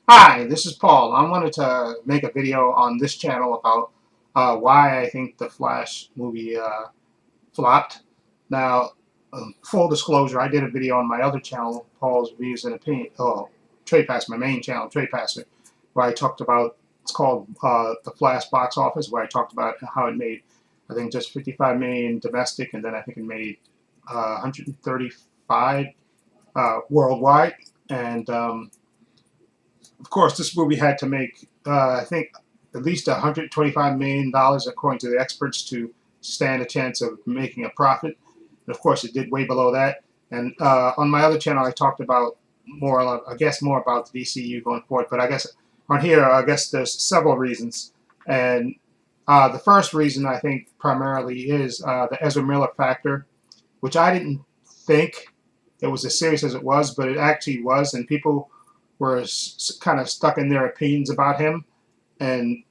Hi, this is Paul. I wanted to make a video on this channel about why I think the Flash movie flopped. Now, full disclosure, I did a video on my other channel, Paul's Views and Opinion, Trepacer, my main channel, Trepacer, where I talked about, it's called the Flash Box Office, where I talked about how it made, I think, just 55 million domestic, and then I think it made 135 worldwide. And of course, this movie had to make, I think, at least $125 million, according to the experts, to stand a chance of making a profit. And of course, it did way below that. And on my other channel, I talked about more, I guess, more about the DCU going forward. But I guess on here, I guess there's several reasons. And the first reason I think primarily is the Ezra Miller factor, which I didn't think it was as serious as it was, but it actually was, and people were kind of stuck in their opinions about him. And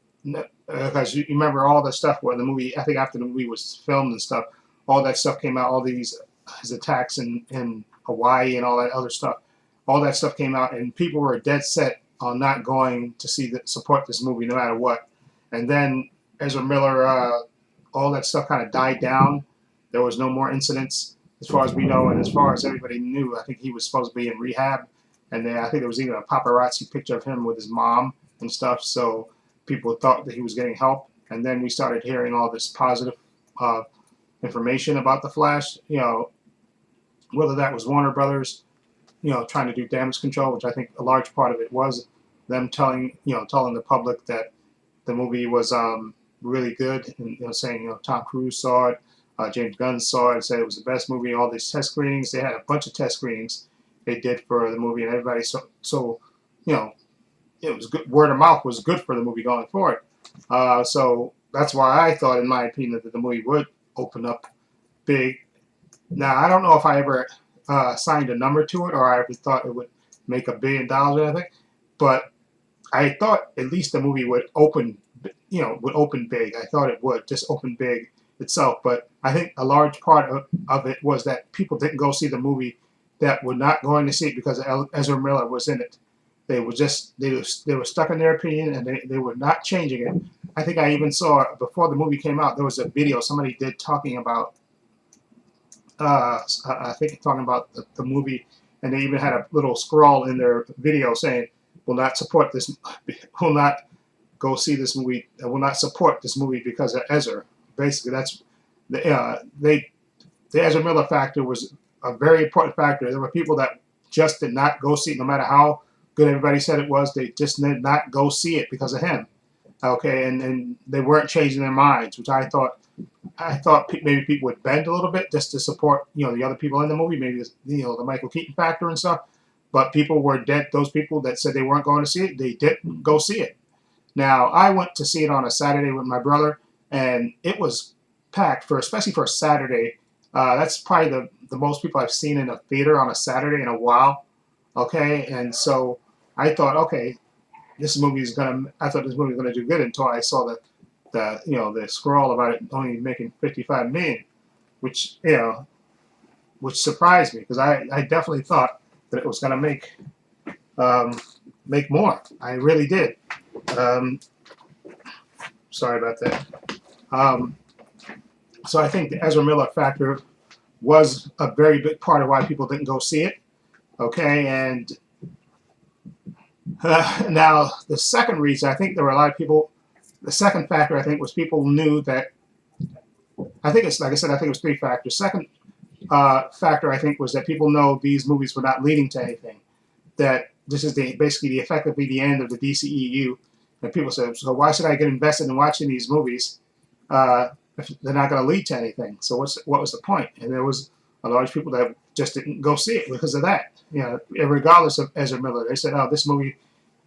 because you remember all the stuff where the movie, I think after the movie was filmed and stuff, all that stuff came out, all these his attacks in Hawaii and all that other stuff, all that stuff came out, and people were dead set on not going to support this movie no matter what. And then Ezra Miller, all that stuff kind of died down. There was no more incidents as far as we know, and as far as everybody knew. I think he was supposed to be in rehab, and then I think there was even a paparazzi picture of him with his mom and stuff. So people thought that he was getting help, and then we started hearing all this positive uh, information about the Flash. Whether that was Warner Brothers, trying to do damage control, which I think a large part of it was them telling the public that the movie was really good, and saying Tom Cruise saw it, James Gunn saw it, said it was the best movie. All these test screenings, they had a bunch of test screenings they did for the movie, and everybody so you know it was good. Word of mouth was good for the movie going forward. So that's why I thought, in my opinion, that the movie would open up big. Now I don't know if I ever signed a number to it, or I ever thought it would make $1 billion or anything, but I thought at least the movie would open big. I thought it would just open big itself. But I think a large part of it was that people didn't go see the movie, that were not going to see it because Ezra Miller was in it. They were just they were stuck in their opinion, and they were not changing it. I think I even saw, before the movie came out, there was a video somebody did talking about, I think talking about the movie, and they even had a little scroll in their video saying, "Will not support this, will not go see this movie, will not support this movie because of Ezra." Basically, that's the Ezra Miller factor was a very important factor. There were people that just did not go see it, no matter how good everybody said it was. They just did not go see it because of him. Okay, and they weren't changing their minds, which I thought maybe people would bend a little bit just to support the other people in the movie, maybe the Michael Keaton factor and stuff. But people were dead. Those people that said they weren't going to see it, they didn't go see it. Now I went to see it on a Saturday with my brother, and it was packed, especially for a Saturday. That's probably the most people I've seen in a theater on a Saturday in a while. Okay, and so I thought, okay, this movie is gonna. I thought this movie was gonna do good until I saw the scroll about it only making 55 million, which which surprised me, because I definitely thought that it was gonna um, make more. I really did. Um, Sorry about that. Um, so I think the Ezra Miller factor was a very big part of why people didn't go see it. Okay, and now the second reason, I think there were a lot of people. The second factor, I think, was people knew that. I think it's like I said. I think it was three factors. Second factor, I think, was that people know these movies were not leading to anything. That this is basically effectively the end of the DCEU. And people said, so why should I get invested in watching these movies if they're not going to lead to anything? So what was the point? And there was a large people that just didn't go see it because of that. Regardless of Ezra Miller, they said, "Oh, this movie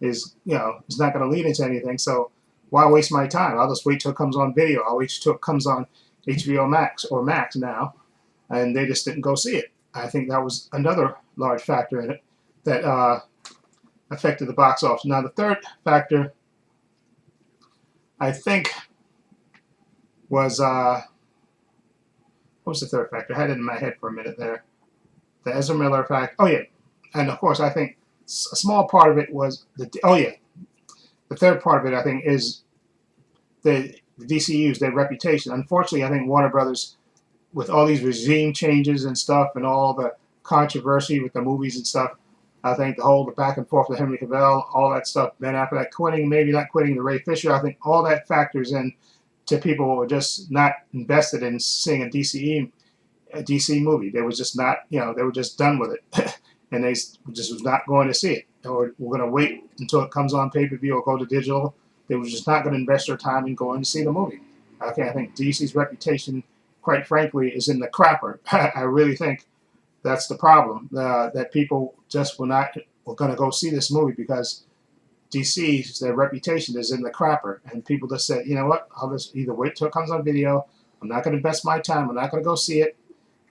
is not going to lead into anything. So why waste my time? I'll just wait till it comes on video. I'll wait till it comes on HBO Max or Max now." And they just didn't go see it. I think that was another large factor in it that affected the box office. Now, the third factor, I think, was what was the third factor? I had it in my head for a minute there. The Ezra Miller factor. Oh yeah, and of course, I think a small part of it was the third part of it I think is the DCU's their reputation. Unfortunately, I think Warner Brothers, with all these regime changes and stuff, and all the controversy with the movies and stuff, I think the back and forth with Henry Cavill, all that stuff. Ben Affleck quitting, maybe not quitting the Ray Fisher. I think all that factors in to people who are just not invested in seeing a DC movie. They was just not, they were just done with it, and they just was not going to see it, or we're going to wait until it comes on pay-per-view or go to digital. They were just not going to invest their time in going to see the movie. Okay, I think DC's reputation, quite frankly, is in the crapper. I really think that's the problem. That people just were going to go see this movie because DC's their reputation is in the crapper, and people just said, you know what, I'll just either wait till it comes on video. I'm not going to invest my time. I'm not going to go see it.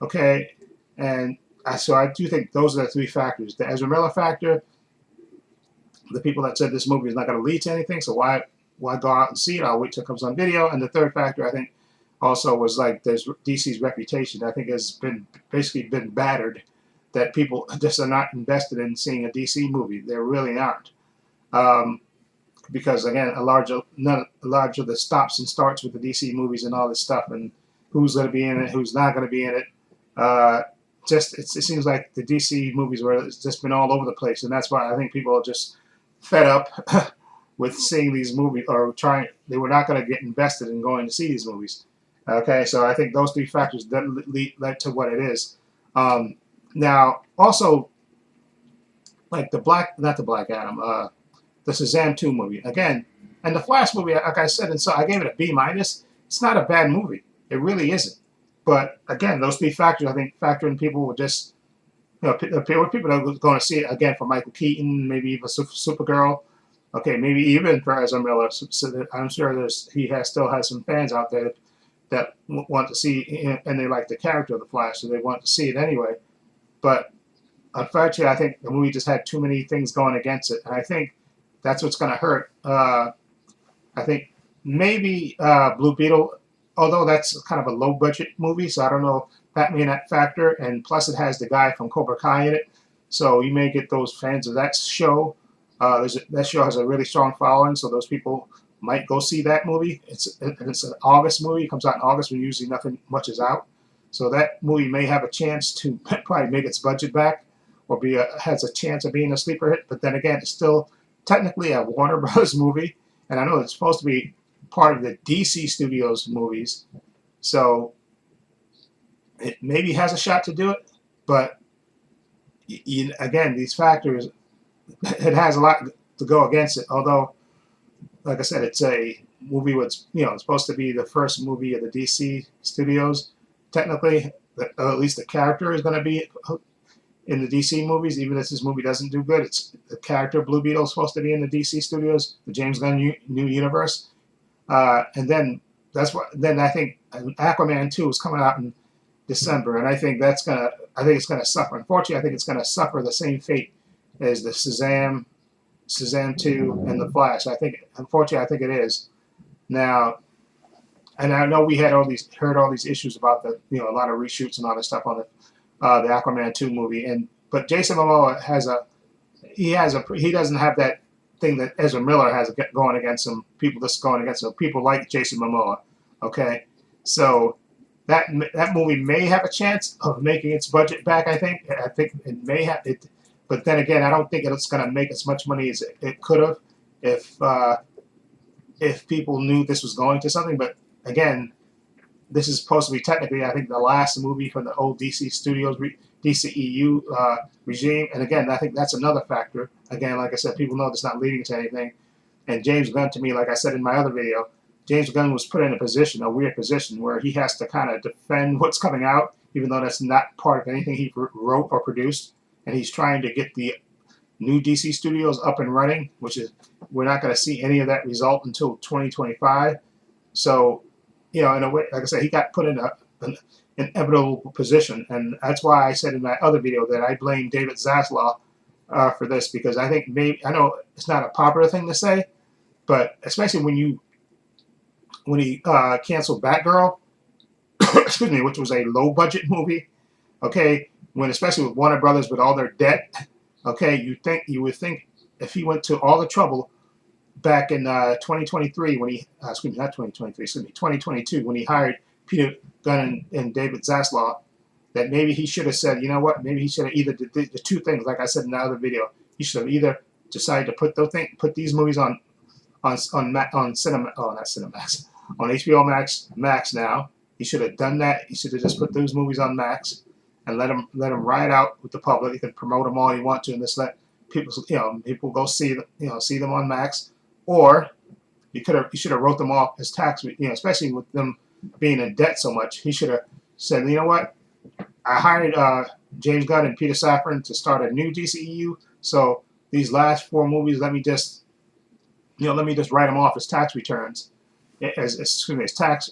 Okay, and so I do think those are the three factors: the Ezra Miller factor, the people that said this movie is not going to lead to anything, so why go out and see it? I'll wait till it comes on video. And the third factor, I think, also was like there's DC's reputation. I think has basically been battered. That people just are not invested in seeing a DC movie. They really aren't, because again, a large of the stops and starts with the DC movies and all this stuff, and who's going to be in it, who's not going to be in it. It seems like the DC movies were just been all over the place, and that's why I think people are just fed up with seeing these movies, or they were not going to get invested in going to see these movies. Okay, so I think those three factors that led to what it is. Now, also, like not the Black Adam, the Shazam 2 movie again, and the Flash movie. Like I said, and so I gave it a B-. It's not a bad movie. It really isn't. But again, those three factors, I think, factor in people would just, people that were going to see it again for Michael Keaton, maybe even Supergirl. Okay, maybe even for Ezra Miller. So I'm sure he still has some fans out there that want to see, and they like the character of the Flash, so they want to see it anyway. But unfortunately, I think the movie just had too many things going against it, and I think that's what's going to hurt. I think maybe Blue Beetle, although that's kind of a low-budget movie, so I don't know, that may not factor. And plus, it has the guy from Cobra Kai in it, so you may get those fans of that show. That show has a really strong following, so those people might go see that movie. It's an August movie. It comes out in August when usually nothing much is out. So that movie may have a chance to probably make its budget back, or has a chance of being a sleeper hit. But then again, it's still technically a Warner Bros. Movie, and I know it's supposed to be part of the DC Studios movies. So it maybe has a shot to do it. But again, these factors, it has a lot to go against it. Although, like I said, it's a movie it's supposed to be the first movie of the DC Studios. Technically, at least the character is going to be in the DC movies. Even if this movie doesn't do good, it's the character Blue Beetle is supposed to be in the DC Studios, the James Gunn new universe. And then I think Aquaman 2 is coming out in December, and I think it's gonna suffer. Unfortunately, I think it's gonna suffer the same fate as the Shazam 2 and the Flash. Unfortunately, I think it is. Now, and I know we had heard all these issues about a lot of reshoots and all this stuff on the Aquaman 2 movie, but Jason Momoa he doesn't have that thing that Ezra Miller has going against him. People like Jason Momoa. Okay, so that movie may have a chance of making its budget back. I think it may have it, but then again, I don't think it's going to make as much money as it could have if people knew this was going to something. But again, this is supposed to be technically, I think, the last movie from the old DC Studios, DCEU regime. And again, I think that's another factor. Again, like I said, people know it's not leading to anything. And James Gunn, to me, like I said in my other video, James Gunn was put in a weird position, where he has to kind of defend what's coming out, even though that's not part of anything he wrote or produced. And he's trying to get the new DC Studios up and running, which is, we're not going to see any of that result until 2025. So, in a way, like I said, he got put in an inevitable position, and that's why I said in my other video that I blame David Zaslav for this, because I think I know it's not a popular thing to say, but especially when he canceled Batgirl, excuse me, which was a low budget movie, okay, especially with Warner Brothers with all their debt, Okay, you would think if he went to all the trouble back in 2023 when he excuse me, not 2023, excuse me, 2022 when he hired Peter Gunn and David Zaslav, that maybe he should have said, you know what, maybe he should have either did the two things, like I said in the other video. He should have either decided to put these movies on cinema, oh, not Cinemax, on HBO Max now. He should have done that. He should have just put those movies on Max and let them ride out with the public. You can promote them all you want to, and just let people go see them on Max. Or he should have wrote them off as tax, especially with them being in debt so much. He should have said, you know what, I hired James Gunn and Peter Safran to start a new DCEU. So these last four movies, let me just write them off as tax returns, as tax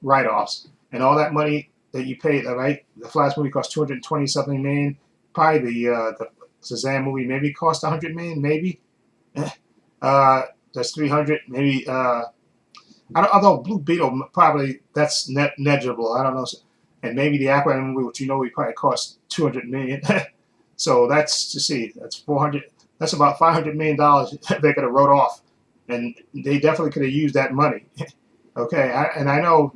write-offs, and all that money that you paid. Right, the Flash movie cost 220 something million. Probably the Shazam movie maybe cost 100 million, maybe. That's 300, maybe. Although Blue Beetle probably that's negligible. I don't know. And maybe the Aquaman movie, which we probably cost 200 million. So that's to see. That's 400. That's about 500 million dollars they could have wrote off, and they definitely could have used that money. Okay, and I know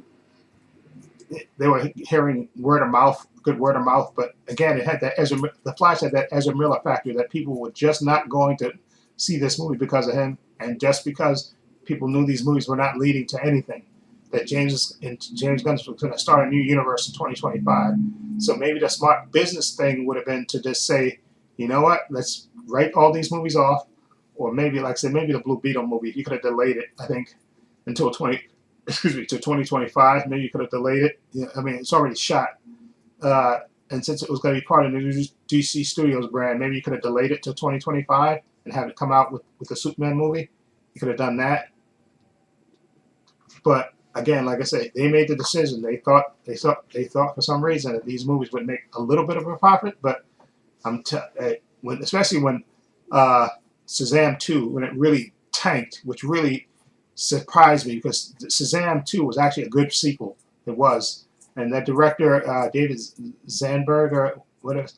they were hearing word of mouth, good word of mouth, but again, it had that the Flash had that Ezra Miller factor that people were just not going to see this movie because of him, and just because people knew these movies were not leading to anything. That James Gunn was going to start a new universe in 2025. So maybe the smart business thing would have been to just say, you know what, let's write all these movies off, or maybe, like I said, maybe the Blue Beetle movie, you could have delayed it, I think, until to 2025. Maybe you could have delayed it. Yeah, I mean, it's already shot. And since it was going to be part of the new DC Studios brand, maybe you could have delayed it to 2025 and have it come out with the Superman movie. You could have done that. But again, like I say, they made the decision. They thought for some reason that these movies would make a little bit of a profit. But especially when Shazam 2, when it really tanked, which really surprised me, because Shazam 2 was actually a good sequel. It was. And that director, David Zandberg, or whatever,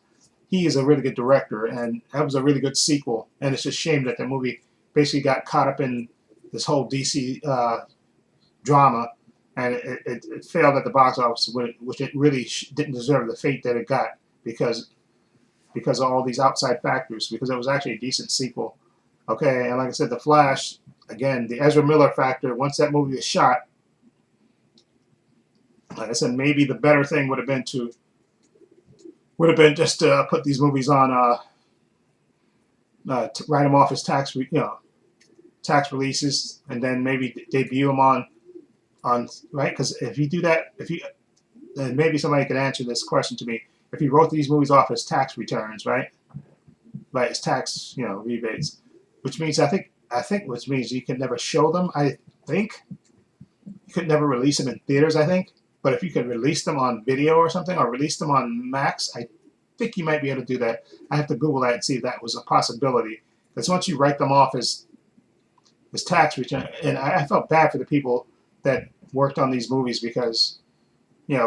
he is a really good director, and that was a really good sequel. And it's just a shame that the movie basically got caught up in this whole DC drama, and it failed at the box office, which it really didn't deserve the fate that it got because of all these outside factors, because it was actually a decent sequel. Okay, and like I said, The Flash, again, the Ezra Miller factor, once that movie was shot, like I said, maybe the better thing would have been just to put these movies on, to write them off as tax releases, and then maybe debut them on right? Because if you do that, then maybe somebody could answer this question to me. If you wrote these movies off as tax returns, right? Right, as tax, rebates, which means which means you can never show them. I think you could never release them in theaters. I think. But if you could release them on video or something, or release them on Max, I think you might be able to do that. I have to Google that and see if that was a possibility. Because once you write them off as tax return, and I felt bad for the people that worked on these movies, because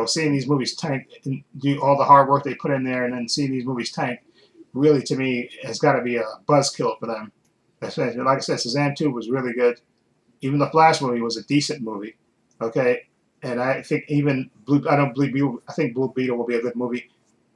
seeing these movies tank and do all the hard work they put in there, and then seeing these movies tank, really to me has got to be a buzzkill for them. Like I said, Shazam 2 was really good. Even the Flash movie was a decent movie. Okay. And I think even I think Blue Beetle will be a good movie,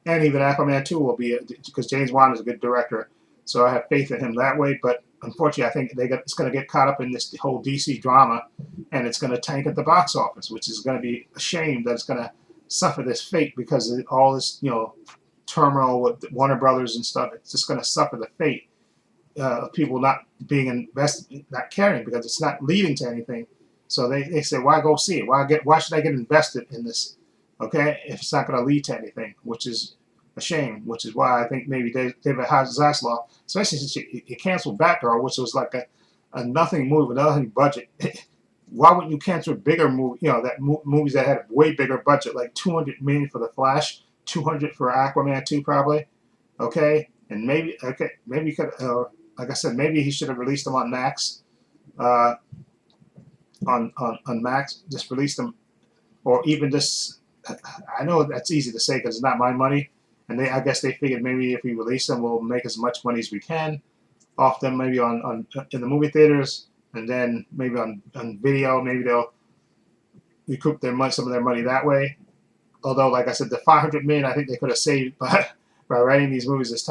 and even Aquaman 2 will be, because James Wan is a good director, so I have faith in him that way. But unfortunately, I think it's going to get caught up in this whole DC drama, and it's going to tank at the box office, which is going to be a shame that it's going to suffer this fate because of all this turmoil with Warner Brothers and stuff. It's just going to suffer the fate of people not being invested, not caring, because it's not leading to anything. So they say, why go see it? Why should I get invested in this? Okay, if it's not going to lead to anything, which is a shame. Which is why I think maybe David Zaslav, especially since you canceled Batgirl, which was like a nothing movie, nothing budget. Why wouldn't you cancel a bigger movie? Movies that had a way bigger budget, like $200 million for The Flash, $200 for Aquaman 2, probably. Okay, and maybe you could, like I said, maybe he should have released them on Max. On Max, just release them, or even just, I know that's easy to say because it's not my money, and I guess they figured maybe if we release them, we'll make as much money as we can off them, maybe on in the movie theaters, and then maybe on video, maybe they'll recoup their money, some of their money that way. Although, like I said, the 500 million, I think they could have saved by writing these movies as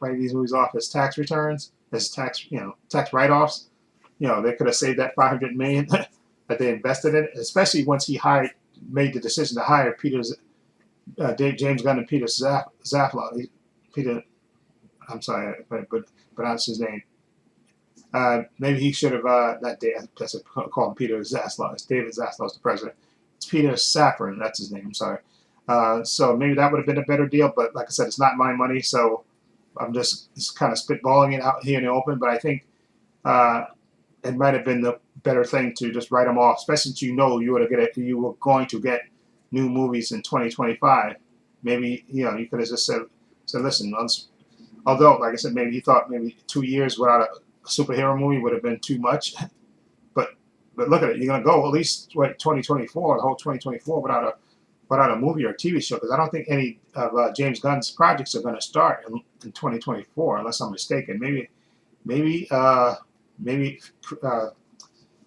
writing these movies off as tax returns, as tax write-offs. They could have saved that 500 million that they invested in it, especially once he made the decision to hire James Gunn and Peter Safran. Peter, I'm sorry, but pronounce his name. Maybe he should have that day. That's call him Peter Zaslav. It's David Zaslav, the president. It's Peter Safran. That's his name. I'm sorry. So maybe that would have been a better deal. But like I said, it's not my money, so I'm just kind of spitballing it out here in the open. But I think it might have been the better thing to just write them off, especially since you were going to get new movies in 2025. Maybe you could have just said listen. Although, like I said, maybe he thought maybe 2 years without a superhero movie would have been too much. But look at it. You're gonna go at least 2024, the whole 2024 without a movie or a TV show, because I don't think any of James Gunn's projects are going to start in 2024, unless I'm mistaken. Maybe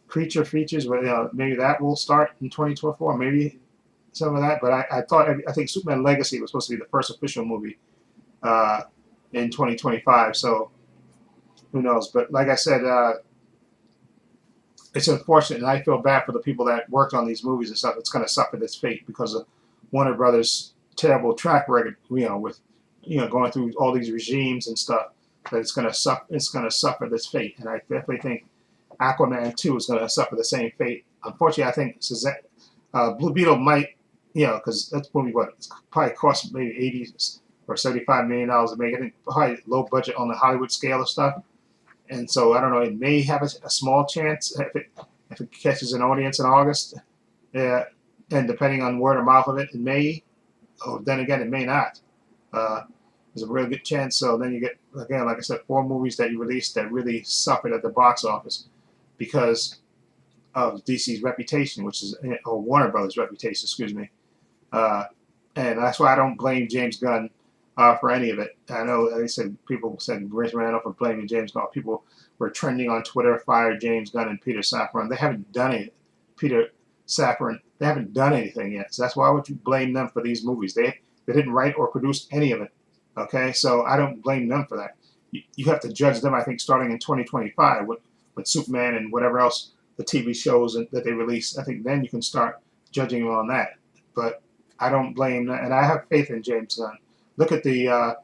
creature features, maybe that will start in 2024. Maybe some of that. But I think Superman Legacy was supposed to be the first official movie in 2025. So who knows? But like I said, it's unfortunate, and I feel bad for the people that worked on these movies and stuff. It's going to suffer this fate because of Warner Brothers' terrible track record. With going through all these regimes and stuff, that it's going to suffer. It's going to suffer this fate, and I definitely think Aquaman 2 is going to suffer the same fate. Unfortunately, I think Blue Beetle might, because that's movie it's probably cost maybe 80 or 75 million dollars to make. I think probably low budget on the Hollywood scale of stuff. And so I don't know. It may have a small chance if it catches an audience in August, and depending on word of mouth of it, it may. Or then again, it may not. There's a real good chance. So then you get, again, like I said, 4 movies that you released that really suffered at the box office because of DC's reputation, or Warner Brothers' reputation, excuse me. And that's why I don't blame James Gunn for any of it. I know people said Rich ran off for blaming James Gunn. People were trending on Twitter, fire James Gunn and Peter Safran. They haven't done it. Peter Safran, they haven't done anything yet. So that's why would you blame them for these movies? They didn't write or produce any of it. Okay, so I don't blame them for that. You have to judge them, I think, starting in 2025 with Superman and whatever else, the TV shows that they release. I think then you can start judging them on that. But I don't blame that, and I have faith in James Gunn. Look at the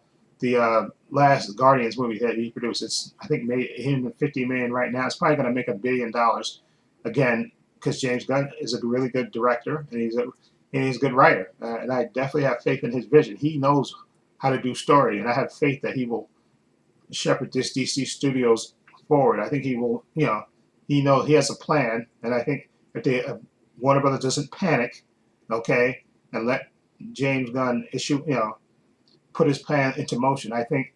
last Guardians movie that he produced. It's, I think, made him $50 million right now. It's probably going to make $1 billion again, because James Gunn is a really good director and he's a good writer. And I definitely have faith in his vision. He knows how to do story, and I have faith that he will shepherd this DC Studios forward. I think he will. He has a plan, and I think if Warner Brothers doesn't panic, okay, and let James Gunn put his plan into motion, I think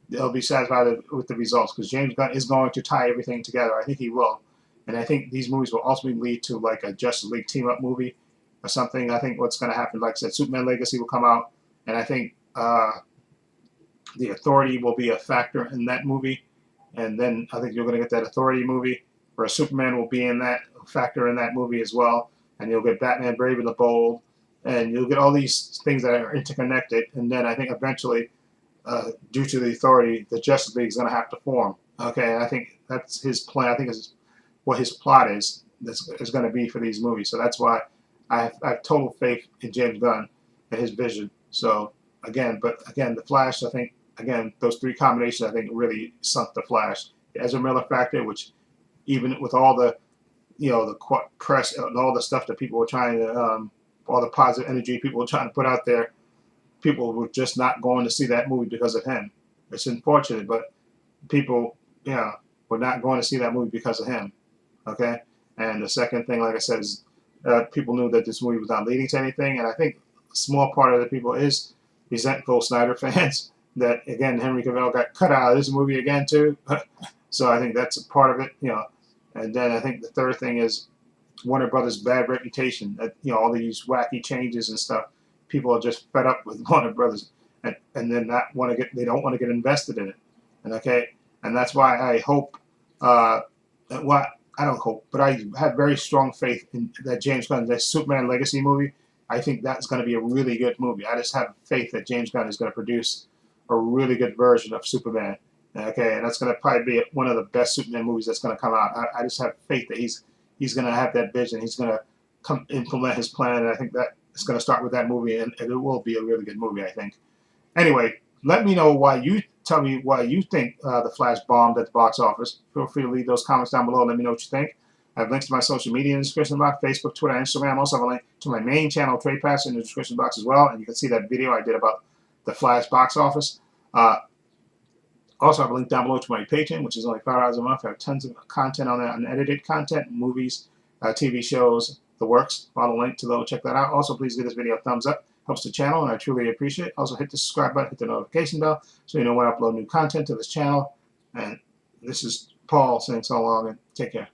they'll be satisfied with the results, because James Gunn is going to tie everything together. I think he will. And I think these movies will ultimately lead to like a Justice League team-up movie or something. I think what's going to happen, like I said, Superman Legacy will come out, and I think the Authority will be a factor in that movie. And then I think you're going to get that Authority movie where Superman will be in that factor in that movie as well. And you'll get Batman Brave and the Bold. And you'll get all these things that are interconnected. And then I think eventually, due to the Authority, the Justice League is going to have to form. Okay, and I think that's his plan. I think is what his plot is going to be for these movies. So that's why I have total faith in James Gunn and his vision. So again, the Flash, I think, those 3 combinations, I think, really sunk the Flash. The Ezra Miller factor, which even with all the, the press and all the stuff that people were trying to, all the positive energy people were trying to put out there, people were just not going to see that movie because of him. It's unfortunate, but people, were not going to see that movie because of him. Okay? And the second thing, like I said, is people knew that this movie was not leading to anything, and I think a small part of the people is resentful Snyder fans that, again, Henry Cavill got cut out of this movie again, too. So I think that's a part of it, And then I think the third thing is Warner Brothers' bad reputation. That all these wacky changes and stuff. People are just fed up with Warner Brothers. and then they don't want to get invested in it. And and that's why I hope, well, I don't hope, but I have very strong faith in that James Gunn, that Superman Legacy movie. I think that's going to be a really good movie. I just have faith that James Gunn is going to produce a really good version of Superman. And that's going to probably be one of the best Superman movies that's going to come out. I just have faith that he's going to have that vision. He's going to come implement his plan, and I think that it's going to start with that movie, and it will be a really good movie, I think. Anyway, let me know tell me why you think The Flash bombed at the box office. Feel free to leave those comments down below. Let me know what you think. I have links to my social media in the description box, Facebook, Twitter, Instagram. Also have a link to my main channel, Trepacer, in the description box as well. And you can see that video I did about the Flash box office. Also have a link down below to my Patreon, which is only $5 a month. I have tons of content on there, unedited content, movies, TV shows, the works. Follow the link to those. Check that out. Also, please give this video a thumbs up. Helps the channel, and I truly appreciate it. Also, hit the subscribe button, hit the notification bell, so you know when I upload new content to this channel. And this is Paul saying so long, and take care.